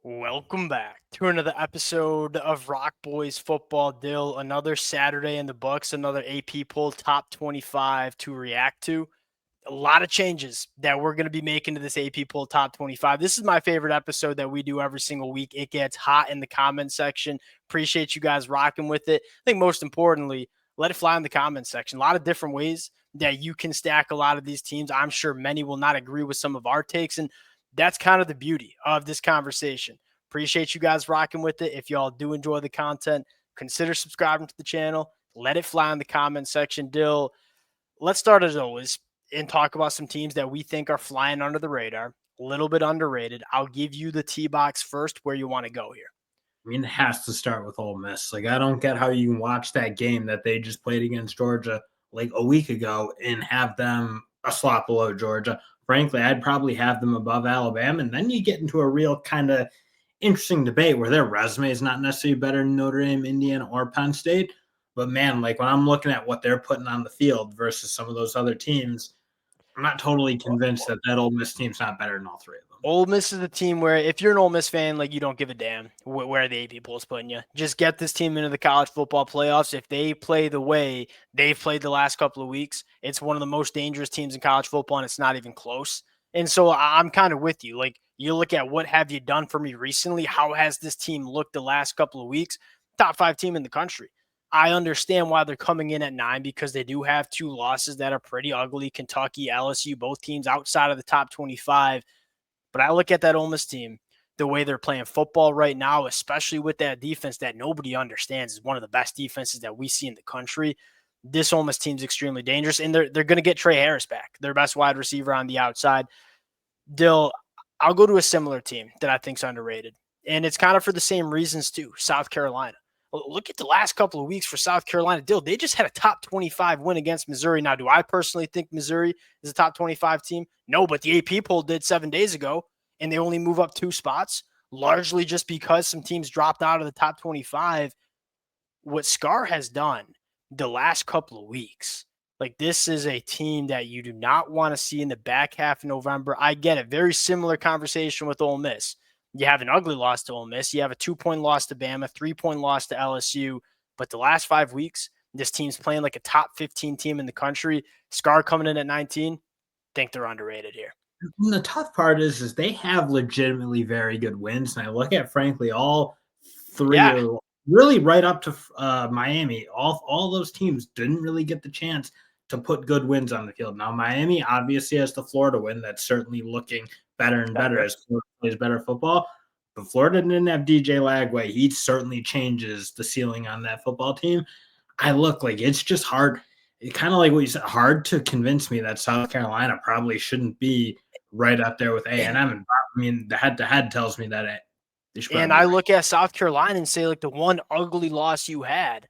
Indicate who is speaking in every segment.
Speaker 1: Welcome back to another episode of Rock Boys Football Dill. Another Saturday in the books, another AP poll top 25 to react to. A lot of changes that we're going to be making to this AP poll top 25. This is my favorite episode that we do every single week. It gets hot in the comment section. Appreciate you guys rocking with it. I think most importantly, let it fly in the comment section. A lot of different ways that you can stack a lot of these teams. I'm sure many will not agree with some of our takes, and that's kind of the beauty of this conversation. Appreciate you guys rocking with it. If y'all do enjoy the content, consider subscribing to the channel. Let it fly in the comment section. Dill, let's start as always and talk about some teams that we think are flying under the radar, a little bit underrated. I'll give you the T box first where you want to go here.
Speaker 2: I mean, it has to start with Ole Miss. Like, I don't get how you can watch that game that they just played against Georgia like a week ago and have them a slot below Georgia. Frankly, I'd probably have them above Alabama. And then you get into a real kind of interesting debate where their resume is not necessarily better than Notre Dame, Indiana, or Penn State. But man, like when I'm looking at what they're putting on the field versus some of those other teams, I'm not totally convinced that Ole Miss team's not better than all three of them.
Speaker 1: Ole Miss is a team where if you're an Ole Miss fan, like you don't give a damn where the AP poll is putting you. Just get this team into the college football playoffs. If they play the way they've played the last couple of weeks, it's one of the most dangerous teams in college football, and it's not even close. And so I'm kind of with you. Like you look at what have you done for me recently? How has this team looked the last couple of weeks? Top 5 team in the country. I understand why they're coming in at 9 because they do have 2 losses that are pretty ugly. Kentucky, LSU, both teams outside of the top 25. But I look at that Ole Miss team, the way they're playing football right now, especially with that defense that nobody understands is one of the best defenses that we see in the country. This Ole Miss team's extremely dangerous, and they're going to get Trey Harris back, their best wide receiver on the outside. Dill, I'll go to a similar team that I think's underrated, and it's kind of for the same reasons too. South Carolina. Look at the last couple of weeks for South Carolina. Dill, they just had a top 25 win against Missouri. Now, do I personally think Missouri is a top 25 team? No, but the AP poll did 7 days ago, and they only move up 2 spots, largely just because some teams dropped out of the top 25. What Scar has done the last couple of weeks, like this is a team that you do not want to see in the back half of November. I get it. Very similar conversation with Ole Miss. You have an ugly loss to Ole Miss. You have a 2-point loss to Bama, 3-point loss to LSU. But the last 5 weeks, this team's playing like a top 15 team in the country. Scar coming in at 19, think they're underrated here.
Speaker 2: And the tough part is they have legitimately very good wins. And I look at, frankly, all three are really right up to Miami. All those teams didn't really get the chance to put good wins on the field. Now, Miami obviously has the Florida win that's certainly looking better and better as Florida plays better football. But Florida didn't have DJ Lagway. He certainly changes the ceiling on that football team. I look like it's just hard. It's kind of like what you said, hard to convince me that South Carolina probably shouldn't be right up there with A&M. And I mean, the head-to-head tells me that they should.
Speaker 1: And I look at South Carolina and say, like, the one ugly loss you had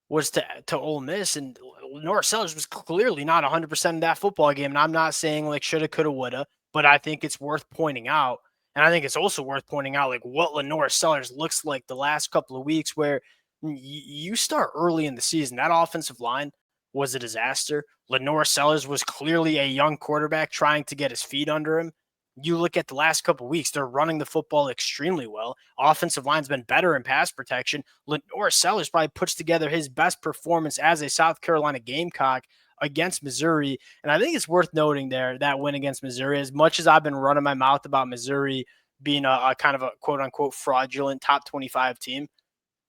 Speaker 1: was to Ole Miss, and Norris Sellers was clearly not 100% in that football game. And I'm not saying like shoulda, coulda, woulda, but I think it's worth pointing out. And I think it's also worth pointing out like what Lenore Sellers looks like the last couple of weeks where you start early in the season. That offensive line was a disaster. Lenore Sellers was clearly a young quarterback trying to get his feet under him. You look at the last couple of weeks, they're running the football extremely well. Offensive line's been better in pass protection. Lenore Sellers probably puts together his best performance as a South Carolina Gamecock against Missouri. And I think it's worth noting there that win against Missouri, as much as I've been running my mouth about Missouri being a kind of a quote unquote fraudulent top 25 team,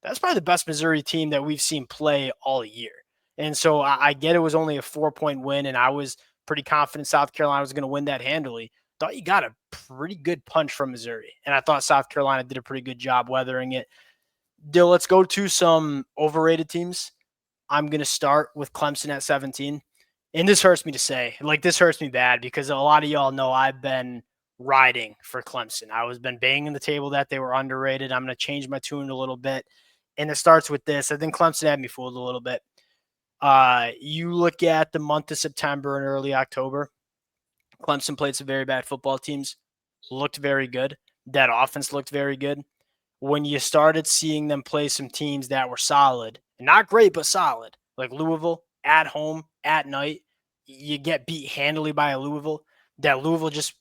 Speaker 1: that's probably the best Missouri team that we've seen play all year. And so I get it was only a 4-point win, and I was pretty confident South Carolina was going to win that handily. Thought you got a pretty good punch from Missouri, and I thought South Carolina did a pretty good job weathering it. Dill, let's go to some overrated teams. I'm going to start with Clemson at 17. And this hurts me to say. Like, this hurts me bad because a lot of y'all know I've been riding for Clemson. I was been banging the table that they were underrated. I'm going to change my tune a little bit. And it starts with this. I think Clemson had me fooled a little bit. You look at the month of September and early October, Clemson played some very bad football teams, looked very good. That offense looked very good. When you started seeing them play some teams that were solid, not great, but solid, like Louisville, at home, at night, you get beat handily by a Louisville. That Louisville just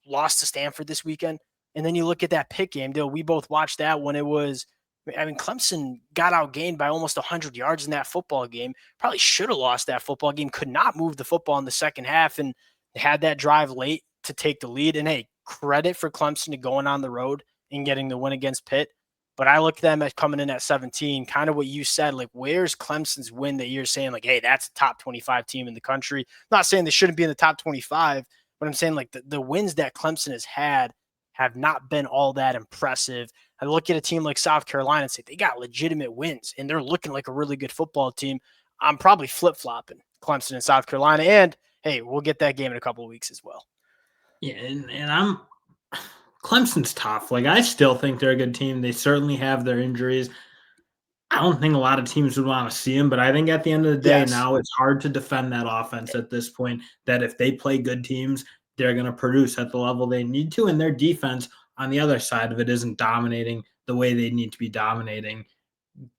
Speaker 1: lost to Stanford this weekend. And then you look at that Pitt game, though. We both watched that when it was. I mean, Clemson got outgained by almost 100 yards in that football game. Probably should have lost that football game. Could not move the football in the second half, and had that drive late to take the lead. And hey, credit for Clemson to going on the road and getting the win against Pitt. But I look at them as coming in at 17, kind of what you said, like, where's Clemson's win that you're saying, like, hey, that's a top 25 team in the country? I'm not saying they shouldn't be in the top 25, but I'm saying, like, the wins that Clemson has had have not been all that impressive. I look at a team like South Carolina and say they got legitimate wins, and they're looking like a really good football team. I'm probably flip-flopping Clemson and South Carolina, and, hey, we'll get that game in a couple of weeks as well.
Speaker 2: Yeah, and I'm Clemson's tough. Like, I still think they're a good team. They certainly have their injuries. I don't think a lot of teams would want to see him, but I think at the end of the day,
Speaker 1: Yes.
Speaker 2: now it's hard to defend that offense at this point. That if they play good teams, they're going to produce at the level they need to, and their defense on the other side of it isn't dominating the way they need to be dominating.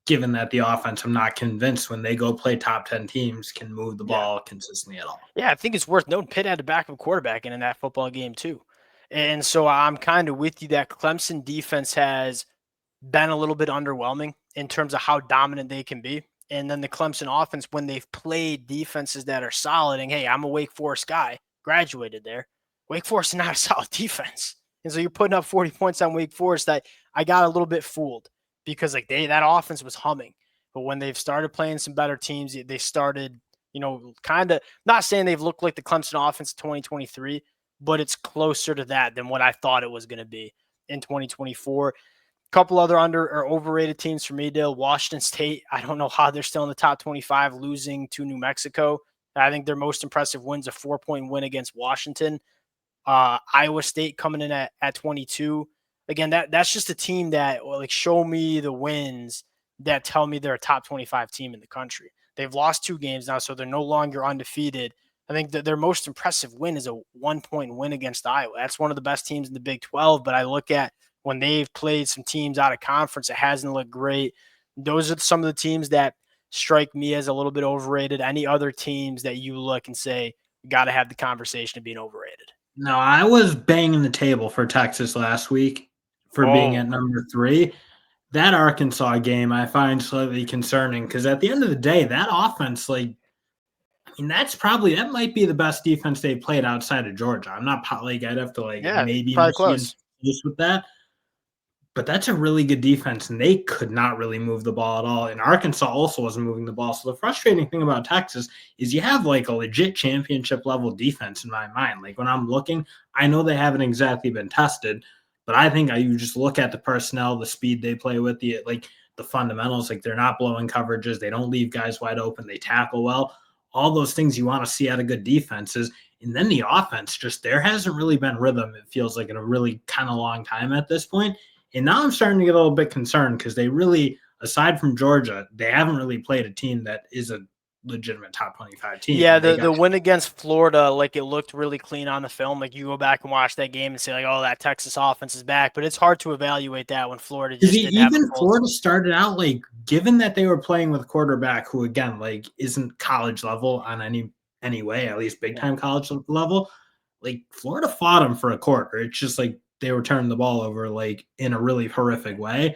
Speaker 2: Given that the offense, I'm not convinced when they go play top 10 teams can move the
Speaker 1: Yeah.
Speaker 2: ball consistently at all.
Speaker 1: Yeah, I think it's worth noting Pitt had a backup quarterback in that football game too. And so I'm kind of with you that Clemson defense has been a little bit underwhelming in terms of how dominant they can be. And then the Clemson offense, when they've played defenses that are solid, and hey, I'm a Wake Forest guy, graduated there. Wake Forest is not a solid defense. And so you're putting up 40 points on Wake Forest. That I got a little bit fooled because like that offense was humming. But when they've started playing some better teams, they started, kind of not saying they've looked like the Clemson offense of 2023, but it's closer to that than what I thought it was going to be in 2024. Couple other under or overrated teams for me, Dale. Washington State. I don't know how they're still in the top 25, losing to New Mexico. I think their most impressive win's a 4-point win against Washington. Iowa State coming in at 22. Again, that's just a team that like show me the wins that tell me they're a top 25 team in the country. They've lost 2 games now, so they're no longer undefeated. I think that their most impressive win is a 1-point win against Iowa. That's one of the best teams in the Big 12. But I look at when they've played some teams out of conference, it hasn't looked great. Those are some of the teams that strike me as a little bit overrated. Any other teams that you look and say, got to have the conversation of being overrated?
Speaker 2: No, I was banging the table for Texas last week for being
Speaker 1: Oh,
Speaker 2: at number 3. That Arkansas game I find slightly concerning because at the end of the day, that offense, like, I mean, that might be the best defense they've played outside of Georgia. I'm not like I'd have to like
Speaker 1: yeah,
Speaker 2: maybe
Speaker 1: probably
Speaker 2: Michigan
Speaker 1: close.
Speaker 2: just with that, but that's a really good defense, and they could not really move the ball at all. And Arkansas also wasn't moving the ball. So the frustrating thing about Texas is you have like a legit championship level defense in my mind. Like when I'm looking, I know they haven't exactly been tested, but I think you just look at the personnel, the speed they play with, the fundamentals. Like they're not blowing coverages, they don't leave guys wide open, they tackle well. All those things you want to see out of good defenses. And then the offense, just there hasn't really been rhythm. It feels like in a really kind of long time at this point. And now I'm starting to get a little bit concerned because they really, aside from Georgia, they haven't really played a team that is a legitimate top 25 team.
Speaker 1: Yeah,
Speaker 2: And they
Speaker 1: the
Speaker 2: got
Speaker 1: win against Florida, like it looked really clean on the film. Like you go back and watch that game and say, like, oh, that Texas offense is back. But it's hard to evaluate that when Florida
Speaker 2: because
Speaker 1: just didn't have a
Speaker 2: even
Speaker 1: full
Speaker 2: Florida
Speaker 1: team.
Speaker 2: started out like, given that they were playing with a quarterback who, again, like isn't college level on any way, at least big
Speaker 1: Yeah.
Speaker 2: time college level. Like Florida fought them for a quarter. It's just like they were turning the ball over like in a really horrific way,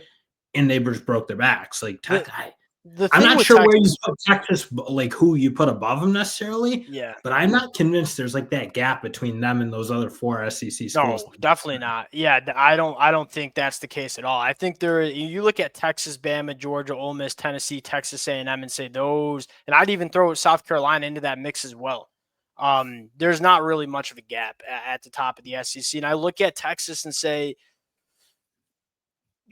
Speaker 2: and they just broke their backs. Like
Speaker 1: The
Speaker 2: Tech,
Speaker 1: the
Speaker 2: I'm
Speaker 1: thing
Speaker 2: not
Speaker 1: with
Speaker 2: sure where you
Speaker 1: Texas,
Speaker 2: put Texas, like who you put above them necessarily,
Speaker 1: yeah.
Speaker 2: but I'm not convinced there's like that gap between them and those other 4 SEC schools.
Speaker 1: No, definitely not. Yeah, I don't think that's the case at all. I think you look at Texas, Bama, Georgia, Ole Miss, Tennessee, Texas A&M, and say those, and I'd even throw South Carolina into that mix as well. There's not really much of a gap at the top of the SEC, and I look at Texas and say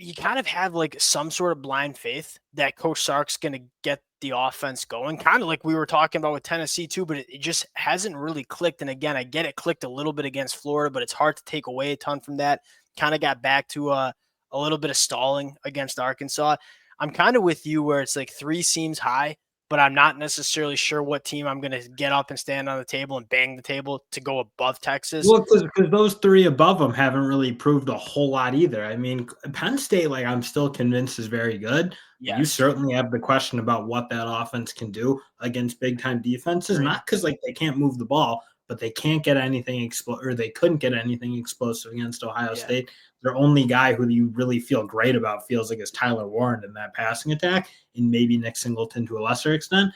Speaker 1: you kind of have like some sort of blind faith that Coach Sark's going to get the offense going, kind of like we were talking about with Tennessee too, but it just hasn't really clicked. And again, I get it clicked a little bit against Florida, but it's hard to take away a ton from that. Kind of got back to a little bit of stalling against Arkansas. I'm kind of with you where it's like 3 seems high, but I'm not necessarily sure what team I'm going to get up and stand on the table and bang the table to go above Texas.
Speaker 2: Well, because those 3 above them haven't really proved a whole lot either. I mean, Penn State, like I'm still convinced is very good, but you
Speaker 1: Yes,
Speaker 2: certainly have the question about what that offense can do against big time defenses.
Speaker 1: agreed.
Speaker 2: Not because like they can't move the ball, but they can't get anything or they couldn't get anything explosive against Ohio
Speaker 1: Yeah.
Speaker 2: State. their only guy who you really feel great about feels like is Tyler Warren in that passing attack, and maybe Nick Singleton to a lesser extent.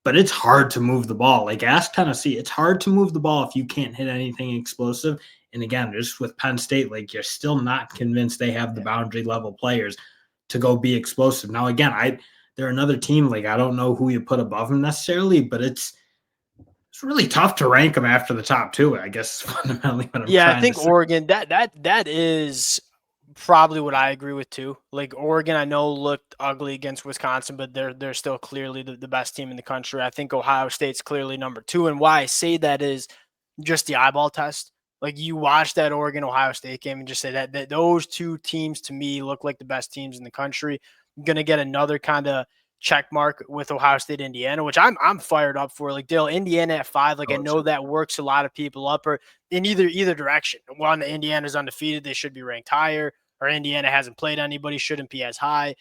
Speaker 2: But it's hard to move the ball. Like, ask Tennessee, it's hard to move the ball if you can't hit anything explosive. And again, just with Penn State, like, you're still not convinced they have the boundary level players to go be explosive. Now, again, they're another team. Like, I don't know who you put above them necessarily, but it's really tough to rank them after the top two, I guess, is fundamentally what I'm
Speaker 1: Yeah, I
Speaker 2: trying to
Speaker 1: think
Speaker 2: say.
Speaker 1: Oregon, that is probably what I agree with too. Like Oregon, I know looked ugly against Wisconsin, but they're still clearly the best team in the country. I think Ohio State's clearly number 2. And why I say that is just the eyeball test. Like you watch that Oregon Ohio State game and just say that those two teams to me look like the best teams in the country. I'm gonna get another kind of check mark with Ohio State, Indiana, which I'm fired up for. Like Dale, Indiana at 5. Like I know that works a lot of people up, or in either direction. One, Indiana's undefeated, they should be ranked higher, or Indiana hasn't played anybody, shouldn't be as high.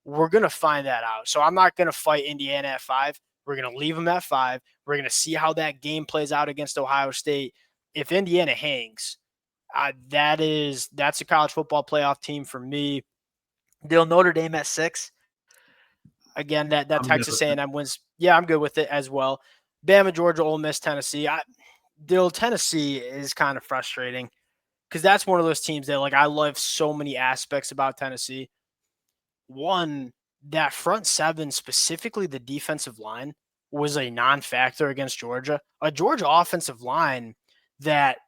Speaker 1: We're gonna find that out. So I'm not gonna fight Indiana at 5. We're gonna leave them at 5. We're gonna see how that game plays out against Ohio State. If Indiana hangs, that's a college football playoff team for me. Dale, Notre Dame at 6. Again, that
Speaker 2: I'm good
Speaker 1: Texas
Speaker 2: with it.
Speaker 1: A&M wins. Yeah, I'm good with it as well. Bama, Georgia, Ole Miss, Tennessee. Tennessee is kind of frustrating because that's one of those teams that like I love so many aspects about Tennessee. One, that front seven, specifically the defensive line, was a non-factor against Georgia. A Georgia offensive line that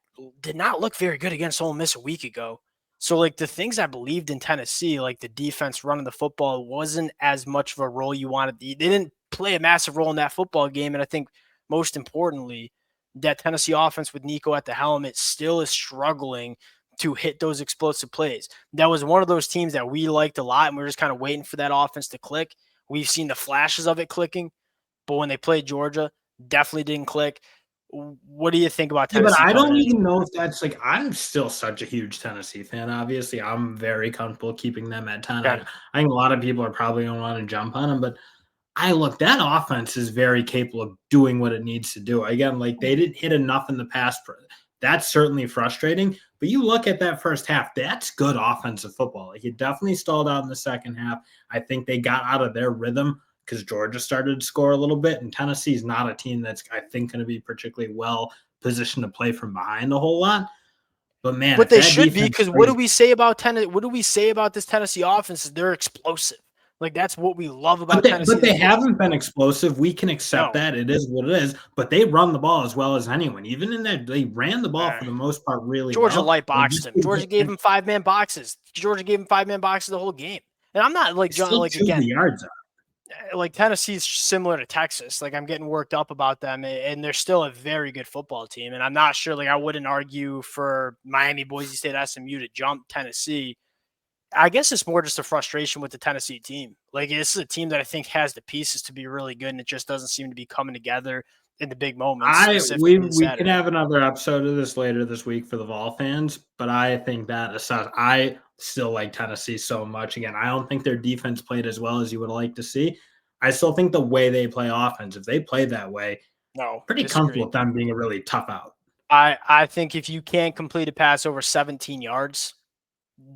Speaker 1: did not look very good against Ole Miss a week ago. So, like, the things I believed in Tennessee, like the defense running the football, wasn't as much of a role you wanted. They didn't play a massive role in that football game. And I think most importantly, that Tennessee offense with Nico at the helm, it still is struggling to hit those explosive plays. That was one of those teams that we liked a lot, and we were just kind of waiting for that offense to click. We've seen the flashes of it clicking, but when they played Georgia, definitely didn't click. What do you think about
Speaker 2: Yeah, but
Speaker 1: Tennessee
Speaker 2: I
Speaker 1: coming
Speaker 2: don't
Speaker 1: in?
Speaker 2: even know if that's like I'm still such a huge Tennessee fan. Obviously, I'm very comfortable keeping them at 10.
Speaker 1: Okay.
Speaker 2: I think a lot of people are probably gonna want to jump on them, but that offense is very capable of doing what it needs to do. Again, like they didn't hit enough in the past. That's certainly frustrating. But you look at that first half, that's good offensive football. Like it definitely stalled out in the second half. I think they got out of their rhythm because Georgia started to score a little bit, and Tennessee's not a team that's I think going to be particularly well positioned to play from behind a whole lot. But man,
Speaker 1: But
Speaker 2: if
Speaker 1: they
Speaker 2: that
Speaker 1: should be,
Speaker 2: defense
Speaker 1: because what do
Speaker 2: plays,
Speaker 1: we say about What do we say about this Tennessee offense? Is they're explosive. Like that's what we love about Tennessee.
Speaker 2: but they
Speaker 1: They
Speaker 2: haven't been explosive. We can accept
Speaker 1: no.
Speaker 2: that. It is what it is. But they run the ball as well as anyone. Even in that, they ran the ball for the most part really
Speaker 1: Georgia
Speaker 2: well.
Speaker 1: light
Speaker 2: They
Speaker 1: boxed
Speaker 2: just
Speaker 1: him. Georgia gave him 5-man boxes. Georgia gave him 5-man boxes the whole game. And I'm not like John,
Speaker 2: still
Speaker 1: like
Speaker 2: chewed the
Speaker 1: again,
Speaker 2: yards out.
Speaker 1: like Tennessee's similar to Texas. Like I'm getting worked up about them, and they're still a very good football team. And I'm not sure. Like I wouldn't argue for Miami, Boise State, SMU to jump Tennessee. I guess it's more just a frustration with the Tennessee team. Like this is a team that I think has the pieces to be really good, and it just doesn't seem to be coming together in the big moments, specifically
Speaker 2: We can
Speaker 1: Saturday.
Speaker 2: have another episode of this later this week for the Vol fans, but I think that aside, I still like Tennessee so much. Again, I don't think their defense played as well as you would like to see. I still think the way they play offense, if they play that way,
Speaker 1: No,
Speaker 2: pretty comfortable
Speaker 1: disagree.
Speaker 2: with them being a really tough out.
Speaker 1: I think if you can't complete a pass over 17 yards,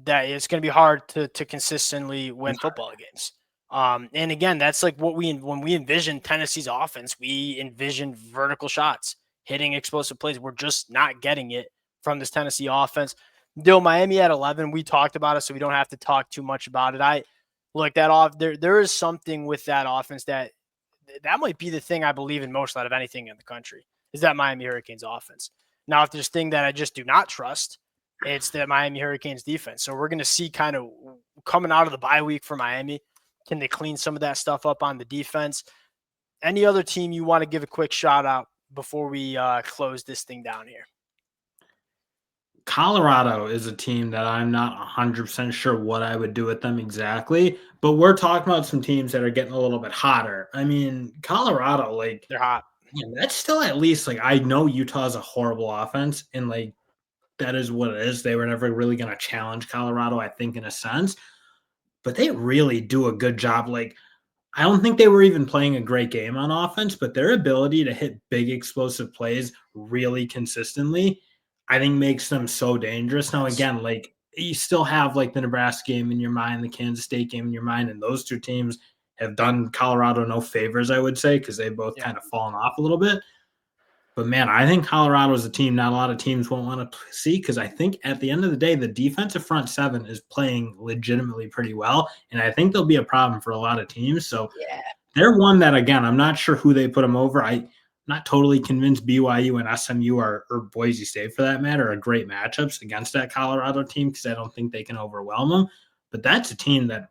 Speaker 1: that it's going to be hard to consistently win football games. And again, that's like what when we envision Tennessee's offense, we envision vertical shots, hitting explosive plays. We're just not getting it from this Tennessee offense. Still, Miami at 11, we talked about it, so we don't have to talk too much about it. I look that off. There is something with that offense that might be the thing I believe in most out of anything in the country is that Miami Hurricanes offense. Now, if there's thing that I just do not trust, it's the Miami Hurricanes defense. So we're going to see kind of coming out of the bye week for Miami. Can they clean some of that stuff up on the defense? Any other team you want to give a quick shout out before we close this thing down here?
Speaker 2: Colorado is a team that I'm not 100% sure what I would do with them exactly, but we're talking about some teams that are getting a little bit hotter. I mean, Colorado, like,
Speaker 1: They're hot.
Speaker 2: man, that's still at least like I know Utah's a horrible offense, and like that is what it is. They were never really going to challenge Colorado, I think, in a sense, but they really do a good job. Like, I don't think they were even playing a great game on offense, but their ability to hit big explosive plays really consistently, I think makes them so dangerous. Now,
Speaker 1: Yes.
Speaker 2: again, like you still have like the Nebraska game in your mind, the Kansas State game in your mind, and those two teams have done Colorado no favors, I would say, because they both kind of fallen off a little bit. But man, I think Colorado is a team not a lot of teams won't want to see, because I think at the end of the day, the defensive front seven is playing legitimately pretty well. And I think they'll be a problem for a lot of teams. So they're one that, again, I'm not sure who they put them over. I'm not totally convinced BYU and SMU or Boise State, for that matter, are great matchups against that Colorado team, because I don't think they can overwhelm them. But that's a team that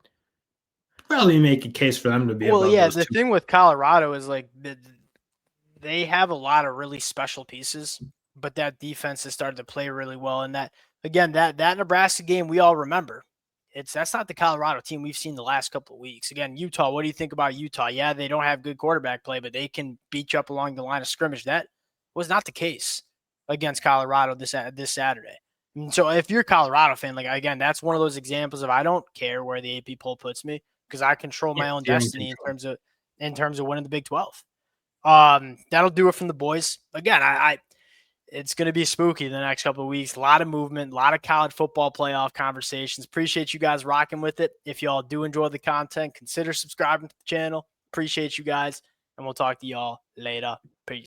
Speaker 2: probably make a case for them to be above those
Speaker 1: the
Speaker 2: two.
Speaker 1: thing with Colorado is like they have a lot of really special pieces, but that defense has started to play really well. And that, again, that Nebraska game we all remember. That's not the Colorado team we've seen the last couple of weeks. Again, Utah, what do you think about Utah? Yeah, they don't have good quarterback play, but they can beat you up along the line of scrimmage. That was not the case against Colorado this Saturday. And so if you're a Colorado fan, like, again, that's one of those examples of I don't care where the AP poll puts me, because I control my own destiny in terms of winning the Big 12. That'll do it from the boys. Again, it's going to be spooky the next couple of weeks. A lot of movement, a lot of college football playoff conversations. Appreciate you guys rocking with it. If y'all do enjoy the content, consider subscribing to the channel. Appreciate you guys, and we'll talk to y'all later. Peace.